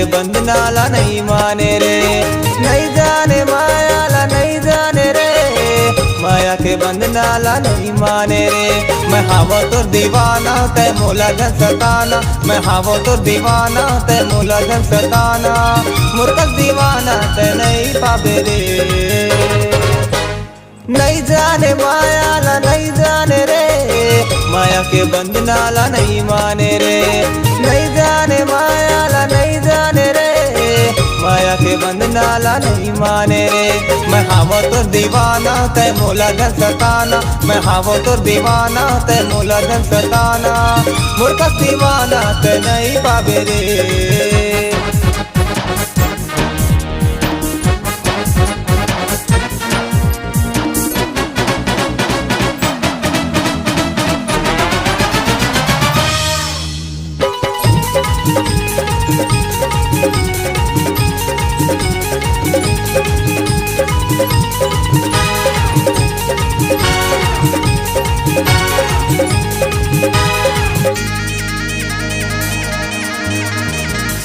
बंधनाला नहीं माने रे। नहीं जाने मायाला नहीं जाने रे, माया के बंधनाला नहीं माने रे। मैं हावो तो दीवाना तै मोला जन सताना, मैं हावो तो दीवाना तै मोला जन सताना। मुर्ख दीवाना तै नहीं पावे रे। नहीं जाने मायाला नहीं जाने रे, माया के बंधनाला नहीं माने रे। नहीं जाने मायाला नहीं जाने रे, माया के बंधनाला नहीं माने रे। मैं हावो तो दीवाना तै मोला जन सताना, मैं हावो तो दीवाना तै मोला जन सताना। मूर्ख दीवाना तै नहीं पावे रे।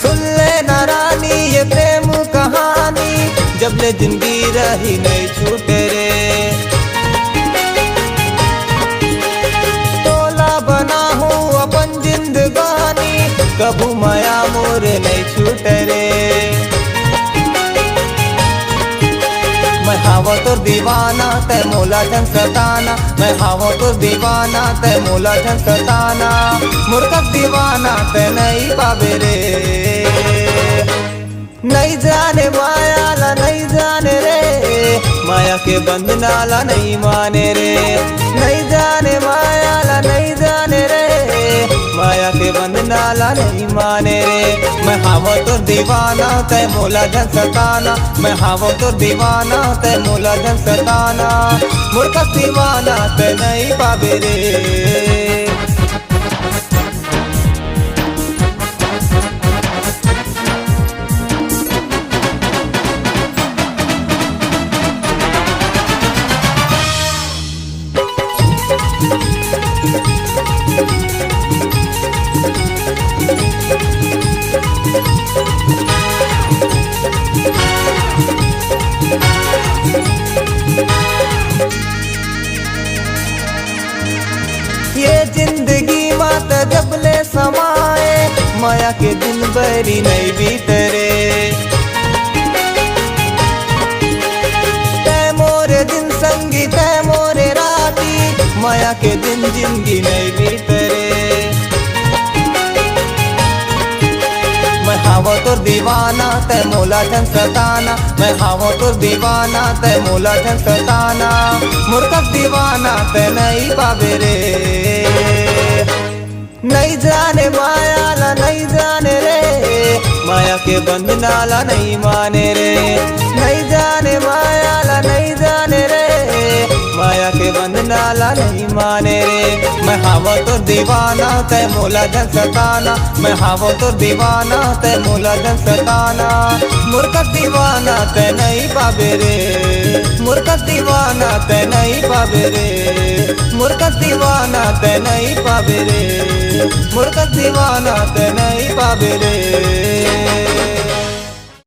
सुन ले ना रानी ये प्रेम कहानी, जब ले जिंदगी रही नहीं छूटे रे। तोला बना हूँ अपन जिंदगानी, कबू माया मोरे नहीं छूटे रे। मैं हावो तो दीवाना तै मोला जन सताना, मैं हावो तो दीवाना तै मोला जन सताना। मूर्ख दीवाना तै नहीं पावे रे। नहीं जाने मायाला नहीं जाने रे, माया के बंधनाला नहीं माने रे। नहीं जाने मायाला नहीं जाने रे, माया के बंधनाला नहीं माने रे। मैं हावो तो दीवाना तै मोला जन सताना, मैं हावो तो दीवाना तै मोला जन सताना। मूर्ख दीवाना तै नहीं पावे रे। ये जिंदगी मात जब ले समाए, माया के दिन बरी नहीं बीते रे। तै मोरे दिन संगी तै मोरे राती, माया के दिन जिंदगी नहीं बीते रे। मैं हावो तो दीवाना तै मोला जन सताना, मैं हावो तो दीवाना तै मोला जन सताना। मूर्ख दीवाना तै नहीं पावे रे। नहीं जाने मायाला नहीं जाने रे, माया के बंधनाला नहीं माने रे। नहीं जाने मायाला नहीं जाने रे, माया के बंधनाला नहीं माने रे। मैं हावो तो दीवाना तै मोला जन सताना, मैं हावो तो दीवाना तै मोला जन सताना। मूर्ख दीवाना तै नहीं पावे रे। मूर्ख दीवाना तै नहीं पावे रे। मूर्ख दीवाना तै नहीं पावे रे। मूर्ख दीवाना तै नहीं पावे रे।